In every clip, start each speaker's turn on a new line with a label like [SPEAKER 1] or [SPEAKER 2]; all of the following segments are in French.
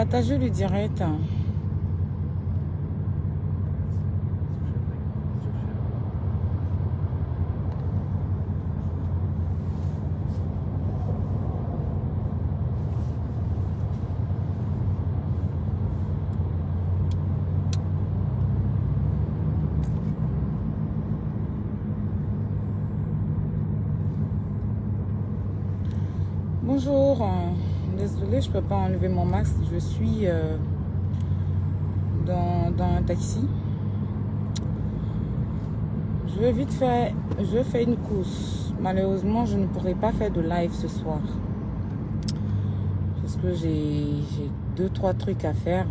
[SPEAKER 1] Partagez le direct. Bonjour, désolée, je peux pas enlever mon masque, je suis dans un taxi. Je vais faire une course. Malheureusement, je ne pourrai pas faire de live ce soir parce que j'ai 2-3 trucs à faire.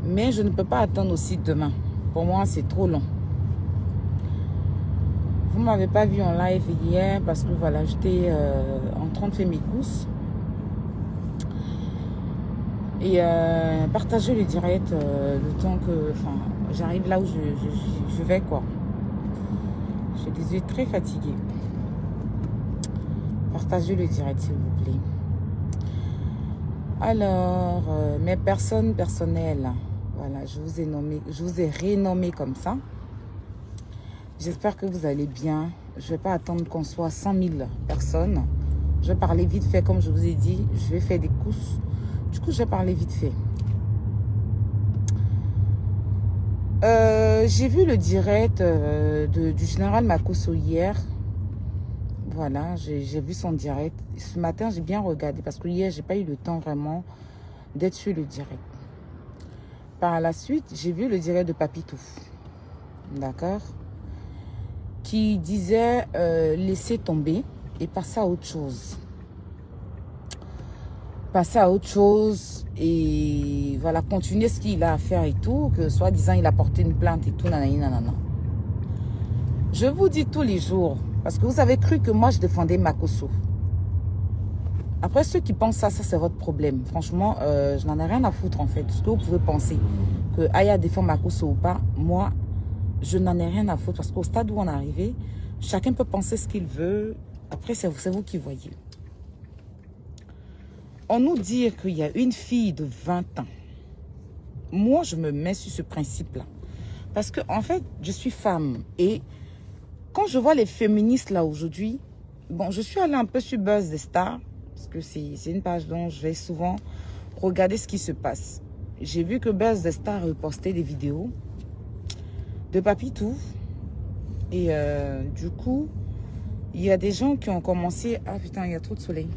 [SPEAKER 1] Mais je ne peux pas attendre aussi demain. Pour moi, c'est trop long. Vous ne m'avez pas vu en live hier parce que voilà, j'étais en train de faire mes courses. Et partagez le direct le temps que j'arrive là où je vais quoi. J'ai des yeux très fatigués. Partagez le direct s'il vous plaît. Alors, mes personnes personnelles. Voilà, je vous ai renommé comme ça. J'espère que vous allez bien. Je ne vais pas attendre qu'on soit 100 000 personnes. Je vais parler vite fait, comme je vous ai dit. Je vais faire des courses. Du coup, je vais parler vite fait. J'ai vu le direct du général Makosso hier. Voilà, j'ai vu son direct. Ce matin, j'ai bien regardé parce que hier, j'ai pas eu le temps vraiment d'être sur le direct. Par la suite, j'ai vu le direct de Papitou. D'accord? Qui disait laisser tomber et passer à autre chose. Passer à autre chose et voilà, continuer ce qu'il a à faire et tout, que soi-disant il a porté une plainte et tout, nanani, nanana. Je vous dis tous les jours, parce que vous avez cru que moi je défendais Makosso. Après, ceux qui pensent ça c'est votre problème. Franchement, je n'en ai rien à foutre en fait. Ce que vous pouvez penser, que Aya défend Makosso ou pas, moi, je n'en ai rien à foutre parce qu'au stade où on est arrivé, chacun peut penser ce qu'il veut. Après, c'est vous qui voyez. On nous dit qu'il y a une fille de 20 ans. Moi, je me mets sur ce principe-là. Parce que, en fait, je suis femme. Et quand je vois les féministes là aujourd'hui, bon, je suis allée un peu sur Buzz des Stars. Parce que c'est une page dont je vais souvent regarder ce qui se passe. J'ai vu que Buzz des Stars repostait des vidéos de Papitou. Et du coup, il y a des gens qui ont commencé... Ah putain, il y a trop de soleil.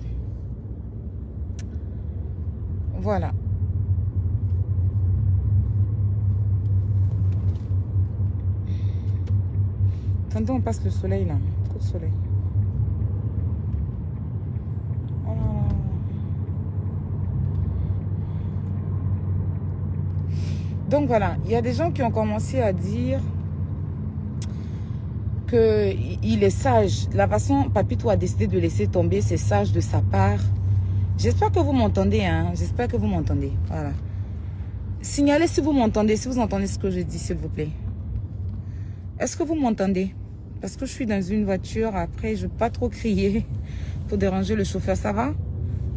[SPEAKER 1] Voilà. Attendez, on passe le soleil là. Trop de soleil. Oh là là. Donc voilà, il y a des gens qui ont commencé à dire qu'il est sage. La façon Papitou a décidé de laisser tomber, c'est sage de sa part. J'espère que vous m'entendez, hein. J'espère que vous m'entendez. Voilà. Signalez si vous m'entendez, si vous entendez ce que je dis, s'il vous plaît. Est-ce que vous m'entendez? Parce que je suis dans une voiture, après, je ne veux pas trop crier pour déranger le chauffeur. Ça va?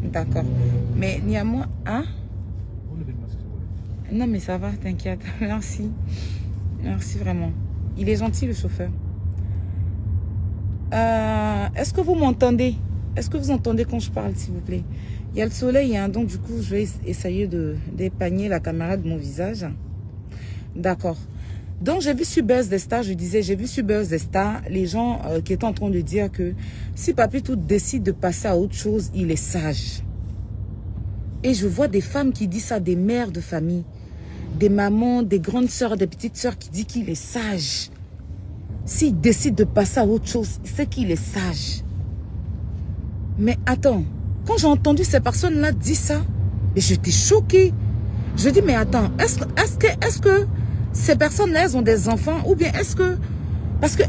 [SPEAKER 1] D'accord. Mais il y a moi... Hein? Non, mais ça va, t'inquiète. Merci. Merci vraiment. Il est gentil, le chauffeur. Est-ce que vous m'entendez? Est-ce que vous entendez quand je parle, s'il vous plaît? Il y a le soleil, hein, donc du coup, je vais essayer d'épargner la caméra de mon visage. D'accord. Donc, j'ai vu sur Buzz des Stars, je disais, j'ai vu sur Buzz des Stars, les gens qui étaient en train de dire que si Papitou décide de passer à autre chose, il est sage. Et je vois des femmes qui disent ça, des mères de famille, des mamans, des grandes sœurs, des petites sœurs qui disent qu'il est sage. S'il décide de passer à autre chose, c'est qu'il est sage. Mais attends, quand j'ai entendu ces personnes-là dire ça, j'étais choquée. Je dis, mais attends, est-ce que ces personnes-là, elles ont des enfants? Ou bien est-ce que... Parce que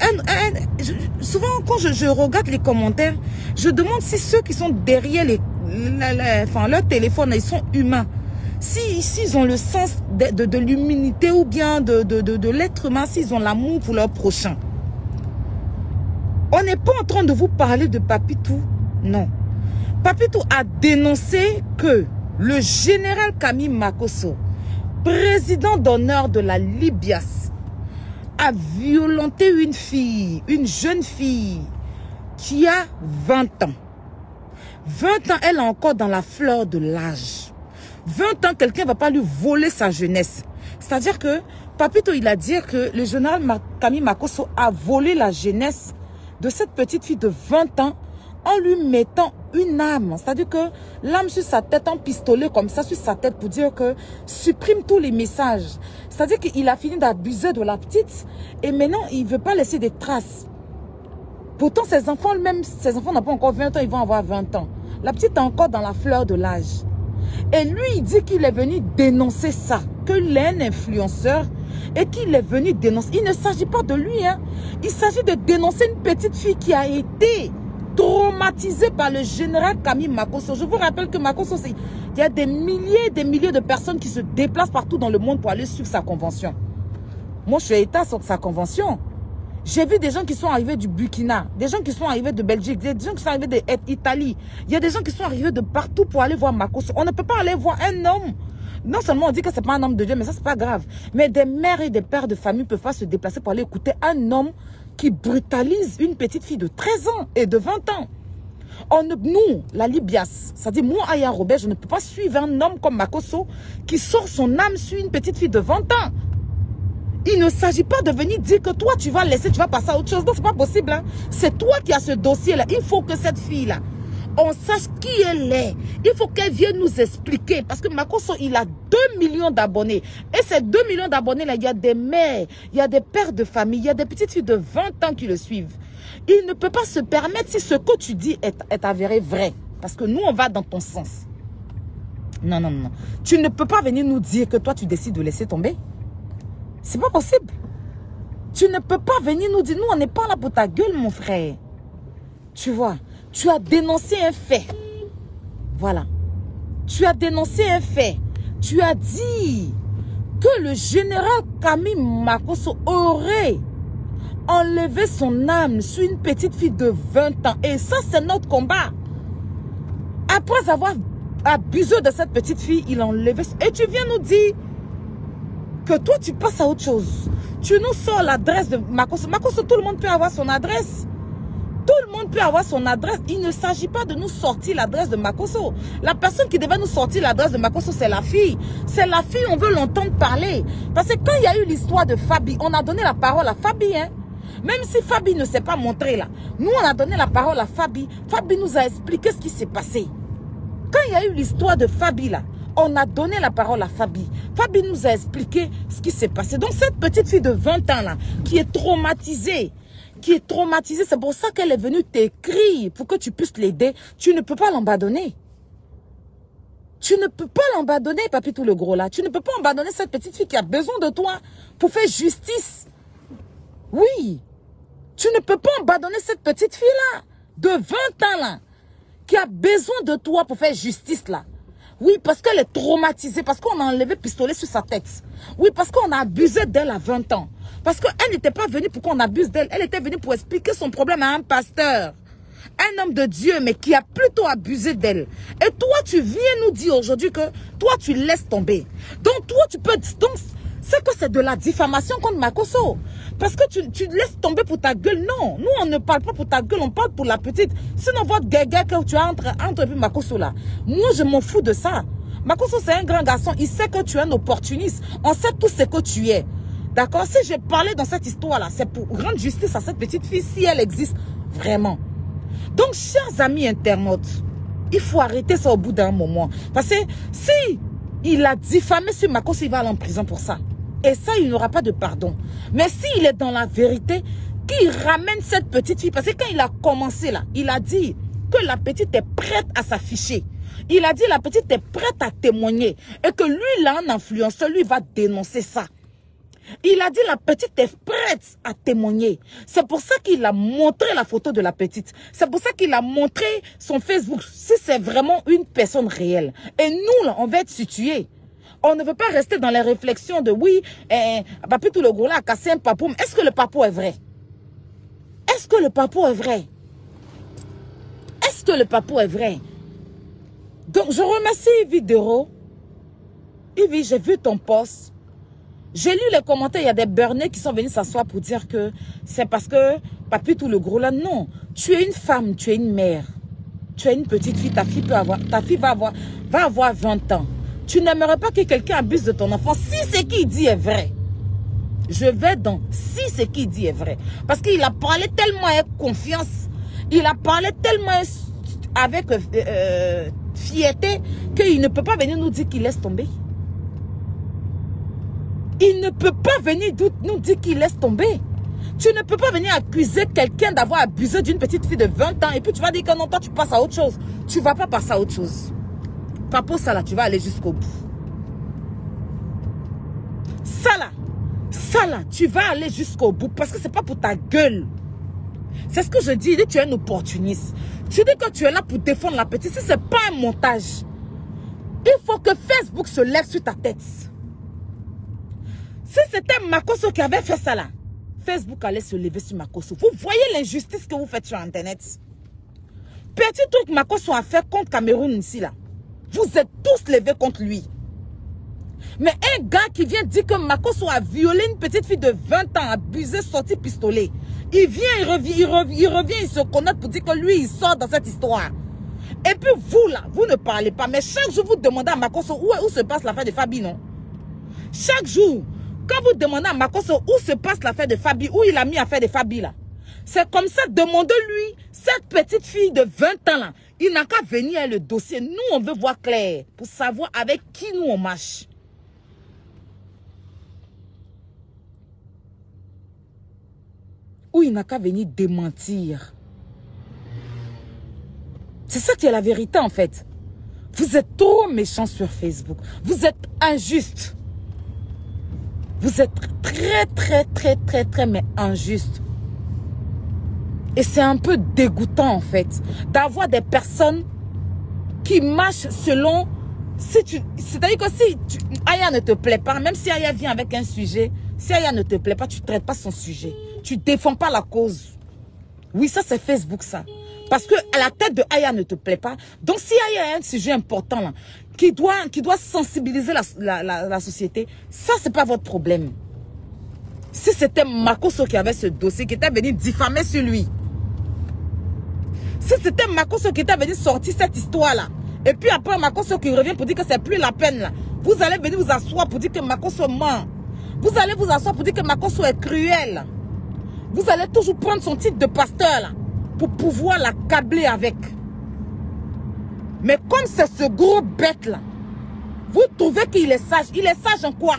[SPEAKER 1] souvent, quand je regarde les commentaires, je demande si ceux qui sont derrière leur téléphone, ils sont humains. S'ils ont le sens de l'humanité ou bien de l'être humain, s'ils ont l'amour pour leur prochain. On n'est pas en train de vous parler de Papitou. Non. Papitou a dénoncé que le général Camille Makosso, président d'honneur de la Libias, a violenté une fille, une jeune fille qui a 20 ans. 20 ans, elle est encore dans la fleur de l'âge. 20 ans, quelqu'un ne va pas lui voler sa jeunesse. C'est-à-dire que Papito, il a dit que le général Camille Makosso a volé la jeunesse de cette petite fille de 20 ans en lui mettant une âme. C'est-à-dire que l'âme sur sa tête, en pistolet comme ça sur sa tête pour dire que supprime tous les messages. C'est-à-dire qu'il a fini d'abuser de la petite et maintenant il ne veut pas laisser des traces. Pourtant ses enfants, même ses enfants n'ont pas encore 20 ans, ils vont avoir 20 ans. La petite est encore dans la fleur de l'âge. Et lui, il dit qu'il est venu dénoncer ça, qu'il est un influenceur et qu'il est venu dénoncer. Il ne s'agit pas de lui, hein. Il s'agit de dénoncer une petite fille qui a été traumatisée par le général Camille Makosso. Je vous rappelle que Makosso, il y a des milliers et des milliers de personnes qui se déplacent partout dans le monde pour aller suivre sa convention. Moi, je suis état sur sa convention. J'ai vu des gens qui sont arrivés du Burkina, des gens qui sont arrivés de Belgique, des gens qui sont arrivés d'Italie. Il y a des gens qui sont arrivés de partout pour aller voir Makosso. On ne peut pas aller voir un homme. Non seulement on dit que ce n'est pas un homme de Dieu, mais ça, c'est pas grave. Mais des mères et des pères de famille ne peuvent pas se déplacer pour aller écouter un homme qui brutalise une petite fille de 13 ans et de 20 ans. Nous, la Libias, c'est-à-dire moi, Aya Robert, je ne peux pas suivre un homme comme Makosso qui sort son âme sur une petite fille de 20 ans. Il ne s'agit pas de venir dire que toi, tu vas laisser, tu vas passer à autre chose. Non, ce n'est pas possible. Hein. C'est toi qui as ce dossier-là. Il faut que cette fille-là, on sache qui elle est. Il faut qu'elle vienne nous expliquer. Parce que Makosso, il a 2 millions d'abonnés. Et ces 2 millions d'abonnés-là, il y a des mères, il y a des pères de famille, il y a des petites filles de 20 ans qui le suivent. Il ne peut pas se permettre si ce que tu dis est avéré vrai. Parce que nous, on va dans ton sens. Non, non, non. Tu ne peux pas venir nous dire que toi, tu décides de laisser tomber. C'est pas possible. Tu ne peux pas venir nous dire, nous, on n'est pas là pour ta gueule, mon frère. Tu vois, tu as dénoncé un fait. Voilà. Tu as dénoncé un fait. Tu as dit que le général Camille Makosso aurait enlevé son âme sur une petite fille de 20 ans. Et ça, c'est notre combat. Après avoir abusé de cette petite fille, il a enlevé. Et tu viens nous dire que toi, tu passes à autre chose. Tu nous sors l'adresse de Makosso. Makosso, tout le monde peut avoir son adresse. Tout le monde peut avoir son adresse. Il ne s'agit pas de nous sortir l'adresse de Makosso. La personne qui devait nous sortir l'adresse de Makosso, c'est la fille. C'est la fille, on veut l'entendre parler. Parce que quand il y a eu l'histoire de Fabi, on a donné la parole à Fabi. Hein? Même si Fabi ne s'est pas montré là. Nous, on a donné la parole à Fabi. Fabi nous a expliqué ce qui s'est passé. Quand il y a eu l'histoire de Fabi là, on a donné la parole à Fabi. Fabi nous a expliqué ce qui s'est passé. Donc cette petite fille de 20 ans là, qui est traumatisée, c'est pour ça qu'elle est venue t'écrire pour que tu puisses l'aider. Tu ne peux pas l'abandonner. Tu ne peux pas l'abandonner, Papito le gros là. Tu ne peux pas abandonner cette petite fille qui a besoin de toi pour faire justice. Oui. Tu ne peux pas abandonner cette petite fille là, de 20 ans là, qui a besoin de toi pour faire justice là. Oui, parce qu'elle est traumatisée, parce qu'on a enlevé pistolet sur sa tête. Oui, parce qu'on a abusé d'elle à 20 ans. Parce qu'elle n'était pas venue pour qu'on abuse d'elle. Elle était venue pour expliquer son problème à un pasteur. Un homme de Dieu, mais qui a plutôt abusé d'elle. Et toi, tu viens nous dire aujourd'hui que toi, tu laisses tomber. Donc, toi, tu peux... Donc, c'est que c'est de la diffamation contre Makosso. Parce que tu laisses tomber pour ta gueule. Non, nous, on ne parle pas pour ta gueule, on parle pour la petite. Sinon, votre guerre que tu as entre Makosso là. Moi, je m'en fous de ça. Makosso, c'est un grand garçon. Il sait que tu es un opportuniste. On sait tout ce que tu es. D'accord? Si j'ai parlé dans cette histoire-là, c'est pour rendre justice à cette petite fille, si elle existe vraiment. Donc, chers amis internautes, il faut arrêter ça au bout d'un moment. Parce que si il a diffamé sur Makosso, il va aller en prison pour ça. Et ça, il n'aura pas de pardon. Mais s'il est dans la vérité, qu'il ramène cette petite fille. Parce que quand il a commencé là, il a dit que la petite est prête à s'afficher. Il a dit la petite est prête à témoigner. Et que lui, il a un influenceur, lui, va dénoncer ça. Il a dit la petite est prête à témoigner. C'est pour ça qu'il a montré la photo de la petite. C'est pour ça qu'il a montré son Facebook. Si c'est vraiment une personne réelle. Et nous, là, on va être situés. On ne veut pas rester dans les réflexions de oui, Papito le gros là a cassé un papou. Est-ce que le papou est vrai? Est-ce que le papou est vrai? Est-ce que le papou est vrai? Donc, je remercie Yves Dero. Yves, j'ai vu ton post. J'ai lu les commentaires, il y a des burnés qui sont venus s'asseoir pour dire que c'est parce que papi tout le gros là. Non, tu es une femme, tu es une mère. Tu es une petite fille, ta fille va avoir 20 ans. Tu n'aimerais pas que quelqu'un abuse de ton enfant si ce qu'il dit est vrai. Je vais dans si ce qu'il dit est vrai. Parce qu'il a parlé tellement avec confiance, il a parlé tellement avec fierté qu'il ne peut pas venir nous dire qu'il laisse tomber. Il ne peut pas venir nous dire qu'il laisse tomber. Tu ne peux pas venir accuser quelqu'un d'avoir abusé d'une petite fille de 20 ans et puis tu vas dire que non, toi tu passes à autre chose. Tu ne vas pas passer à autre chose. Papo, ça là, tu vas aller jusqu'au bout. Ça là, tu vas aller jusqu'au bout parce que ce n'est pas pour ta gueule. C'est ce que je dis, tu es un opportuniste. Tu dis que tu es là pour défendre la petite. Si ce n'est pas un montage, il faut que Facebook se lève sur ta tête. Si c'était Makosso qui avait fait ça là, Facebook allait se lever sur Makosso. Vous voyez l'injustice que vous faites sur Internet. Petit truc Makosso a fait contre Cameroun ici là. Vous êtes tous levés contre lui. Mais un gars qui vient dire que Makosso a violé une petite fille de 20 ans, abusé, sorti pistolet. Il revient, il se connecte pour dire que lui, il sort dans cette histoire. Et puis vous là, vous ne parlez pas. Mais chaque jour, vous demandez à Makosso où se passe l'affaire de Fabi, non? Chaque jour. Quand vous demandez à Makosso où se passe l'affaire de Fabi, où il a mis l'affaire de Fabi là, c'est comme ça, demandez-lui, cette petite fille de 20 ans là, il n'a qu'à venir avec le dossier. Nous, on veut voir clair pour savoir avec qui nous on marche. Ou il n'a qu'à venir démentir. C'est ça qui est la vérité en fait. Vous êtes trop méchants sur Facebook. Vous êtes injustes. Vous êtes très mais injuste. Et c'est un peu dégoûtant en fait d'avoir des personnes qui marchent selon... C'est-à-dire que si Aya ne te plaît pas, même si Aya vient avec un sujet, si Aya ne te plaît pas, tu ne traites pas son sujet. Tu ne défends pas la cause. Oui, ça c'est Facebook ça. Parce que à la tête de Aya ne te plaît pas. Donc si Aya a un sujet important là, qui doit sensibiliser la société, ça c'est pas votre problème. Si c'était Makosso qui avait ce dossier, qui était venu diffamer sur lui. Si c'était Makosso qui était venu sortir cette histoire là, et puis après Makosso qui revient pour dire que c'est plus la peine là, vous allez venir vous asseoir pour dire que Makosso ment. Vous allez vous asseoir pour dire que Makosso est cruel. Vous allez toujours prendre son titre de pasteur là, pour pouvoir l'accabler avec. Mais comme c'est ce gros bête là, vous trouvez qu'il est sage. Il est sage en quoi?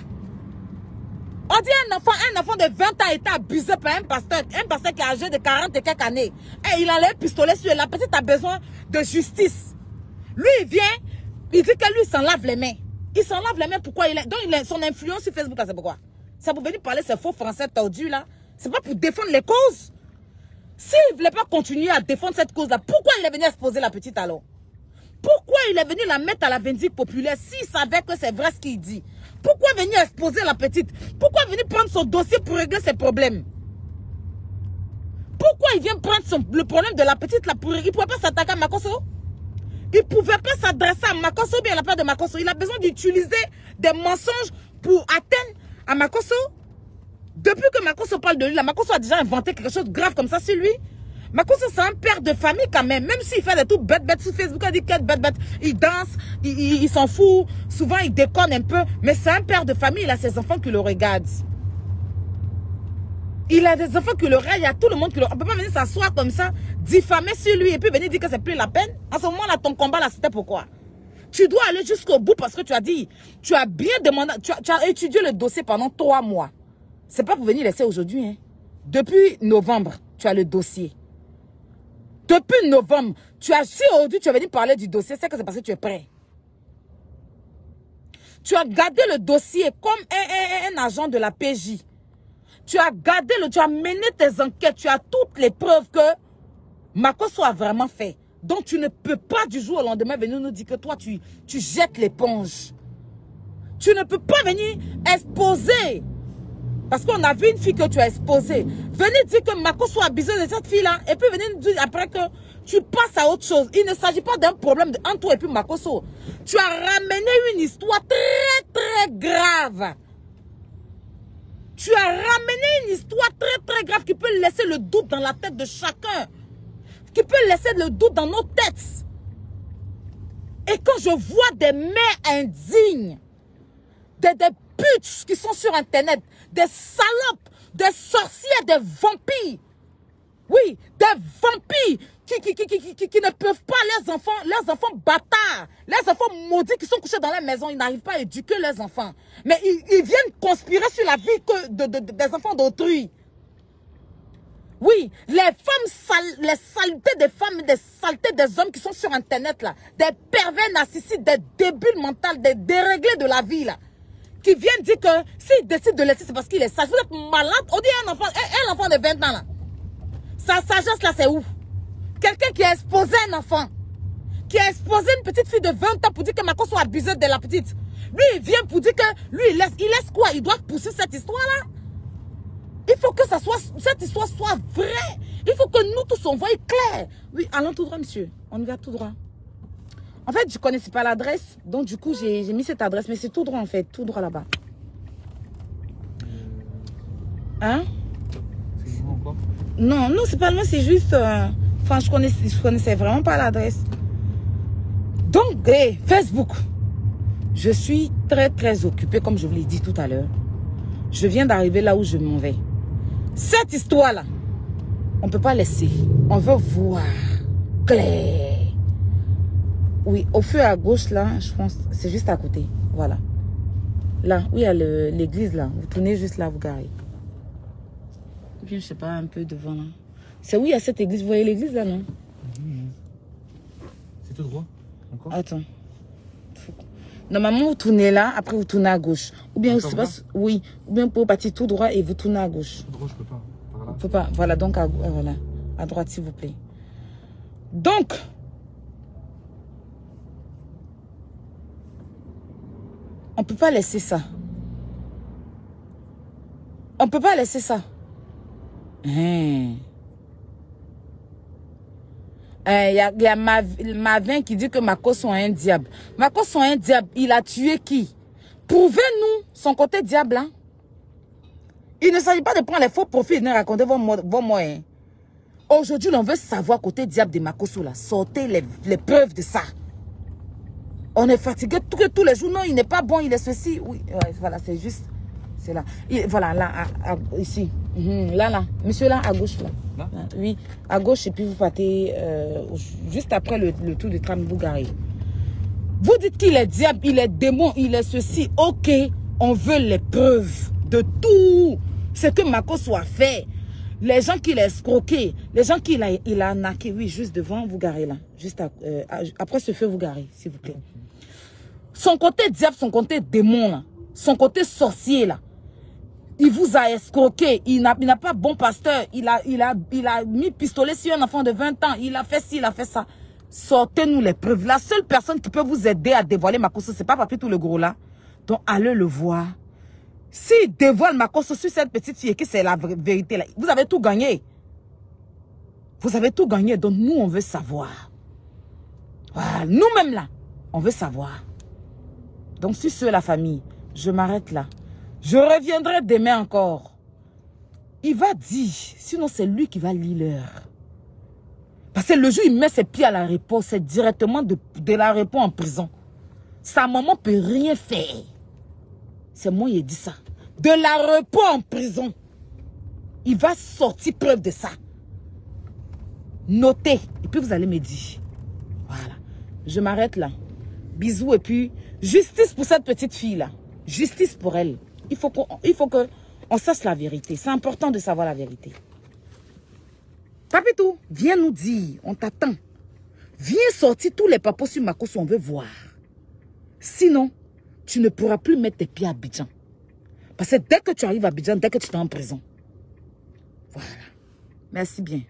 [SPEAKER 1] On dit un enfant de 20 ans a été abusé par un pasteur qui est âgé de 40 et quelques années. Et il enlève le pistolet sur elle. La petite a besoin de justice. Lui, il vient, il dit que lui, il s'en lave les mains. Il s'en lave les mains, pourquoi il est... Donc, son influence sur Facebook, c'est pourquoi? C'est pour venir parler ces faux français tordus là. C'est pas pour défendre les causes. S'il ne voulait pas continuer à défendre cette cause-là, pourquoi il est venu exposer la petite alors? Pourquoi il est venu la mettre à la vindicte populaire s'il savait que c'est vrai ce qu'il dit? Pourquoi venir exposer la petite? Pourquoi venir prendre son dossier pour régler ses problèmes? Pourquoi il vient prendre le problème de la petite là pour... Il ne pouvait pas s'attaquer à Makosso? Il ne pouvait pas s'adresser à Makosso ou bien à la part de Makosso. Il a besoin d'utiliser des mensonges pour atteindre à Makosso. Depuis que Makosso parle de lui, Makosso a déjà inventé quelque chose de grave comme ça sur lui. Makosso, c'est un père de famille quand même. Même s'il fait des trucs bêtes sur Facebook, il dit qu'il est bête. Il danse, il s'en fout. Souvent, il déconne un peu. Mais c'est un père de famille, il a ses enfants qui le regardent. Il a des enfants qui le regardent, il y a tout le monde qui le... On ne peut pas venir s'asseoir comme ça, diffamer sur lui et puis venir dire que c'est plus la peine. À ce moment-là, ton combat, là, c'était pourquoi? Tu dois aller jusqu'au bout parce que tu as dit, tu as bien demandé, tu as étudié le dossier pendant 3 mois. C'est pas pour venir laisser aujourd'hui. Hein. Depuis novembre, tu as le dossier. Depuis novembre, si aujourd'hui tu es venu parler du dossier, c'est que c'est parce que tu es prêt. Tu as gardé le dossier comme un agent de la PJ. Tu as gardé tu as mené tes enquêtes, tu as toutes les preuves que Makosso a vraiment fait. Donc tu ne peux pas du jour au lendemain venir nous dire que toi tu jettes l'éponge. Tu ne peux pas venir exposer Parce qu'on a vu une fille que tu as exposée. Venez dire que Makosso a abusé de cette fille-là. Et puis venez nous dire après que tu passes à autre chose. Il ne s'agit pas d'un problème entre toi et puis Makosso. Tu as ramené une histoire très très grave. Tu as ramené une histoire très très grave qui peut laisser le doute dans la tête de chacun. Qui peut laisser le doute dans nos têtes. Et quand je vois des mères indignes, des putes qui sont sur Internet, des salopes, des sorcières, des vampires, oui, des vampires qui ne peuvent pas, leurs enfants bâtards, leurs enfants maudits qui sont couchés dans la maison, ils n'arrivent pas à éduquer leurs enfants. Mais ils viennent conspirer sur la vie des enfants d'autrui. Oui, les femmes, les saletés des femmes, des saletés des hommes qui sont sur Internet, là, des pervers narcissiques, des débiles mentaux, des déréglés de la vie, là, qui viennent dire que s'ils décident de laisser, c'est parce qu'il est sage. Vous êtes malade. On dit un enfant de 20 ans, là. Sa sagesse, là, c'est où? Quelqu'un qui a exposé un enfant, qui a exposé une petite fille de 20 ans pour dire que Makosso soit abusé de la petite. Lui, il vient pour dire que lui, il laisse quoi? Il doit pousser cette histoire-là. Il faut que cette histoire soit vraie. Il faut que nous tous on voie clair. Oui, allons tout droit, monsieur. On y va tout droit. En fait, je ne connaissais pas l'adresse. Donc, du coup, j'ai mis cette adresse. Mais c'est tout droit, en fait. Tout droit là-bas. Hein?
[SPEAKER 2] C'est loin encore?
[SPEAKER 1] Non, non, c'est pas loin. C'est juste... Enfin, je connaissais vraiment pas l'adresse. Donc, hey, Facebook. Je suis très, très occupée, comme je vous l'ai dit tout à l'heure. Je viens d'arriver là où je m'en vais. Cette histoire-là, on ne peut pas laisser. On veut voir clair. Oui, au feu à gauche, là, je pense, c'est juste à côté. Voilà. Là, où il y a l'église, là. Vous tournez juste là, vous garez. Ou bien, je sais pas, un peu devant, là. C'est où il y a cette église. Vous voyez l'église, là, non?
[SPEAKER 2] C'est tout droit. Encore?
[SPEAKER 1] Attends. Normalement, vous tournez là, après vous tournez à gauche. Ou bien, je sais pas, oui. Ou bien, pour partir tout droit et vous tournez à gauche.
[SPEAKER 2] Tout droit, je peux pas. Par là.
[SPEAKER 1] Vous pouvez pas. Voilà, donc, voilà. À droite, s'il vous plaît. Donc, on ne peut pas laisser ça. On ne peut pas laisser ça. Il y a Mavin qui dit que Makosso est un diable. Makosso est un diable. Il a tué qui? Prouvez-nous son côté diable. Hein? Il ne s'agit pas de prendre les faux profils et de raconter vos moyens. Aujourd'hui, on veut savoir côté diable de Makosso. Là. Sortez les preuves de ça. On est fatigué tous les jours. Non, il n'est pas bon, il est ceci. Oui, ouais, voilà, c'est juste. C'est là. Voilà, là, ici. Là. Monsieur, là, à gauche, là. Là? Oui, à gauche, et puis vous partez juste après le tour du tram, vous garez. Vous dites qu'il est diable, il est démon, il est ceci. Ok, on veut les preuves de tout ce que Makosso a fait. Les gens qu'il a escroqués, les gens qu'il a arnaqués. Oui, juste devant, vous garez là. Juste après ce feu, vous garez, s'il vous plaît. Son côté diable, son côté démon, là. Son côté sorcier, là. Il vous a escroqué. Il n'a pas bon pasteur. Il a mis pistolet sur un enfant de 20 ans. Il a fait ci, il a fait ça. Sortez-nous les preuves. La seule personne qui peut vous aider à dévoiler Makosso, c'est pas Papito le gros là. Donc, allez le voir. S'il dévoile Makosso sur cette petite fille et que c'est la vérité là, vous avez tout gagné. Vous avez tout gagné. Donc, nous, on veut savoir. Voilà. Nous-mêmes là, on veut savoir. Donc, sur ce, la famille, je m'arrête là. Je reviendrai demain encore. Il va dire, sinon c'est lui qui va lire l'heure. Parce que le jour où il met ses pieds à l'aéroport, c'est directement de l'aéroport en prison. Sa maman ne peut rien faire. C'est moi qui ai dit ça. De l'aéroport en prison. Il va sortir preuve de ça. Notez. Et puis vous allez me dire. Voilà. Je m'arrête là. Bisous et puis justice pour cette petite fille-là. Justice pour elle. Il faut qu'on sache la vérité. C'est important de savoir la vérité. Papitou, viens nous dire. On t'attend. Viens sortir tous les papos sur Makosso, on veut voir. Sinon, tu ne pourras plus mettre tes pieds à Abidjan. Parce que dès que tu arrives à Abidjan, dès que tu es en prison. Voilà. Merci bien.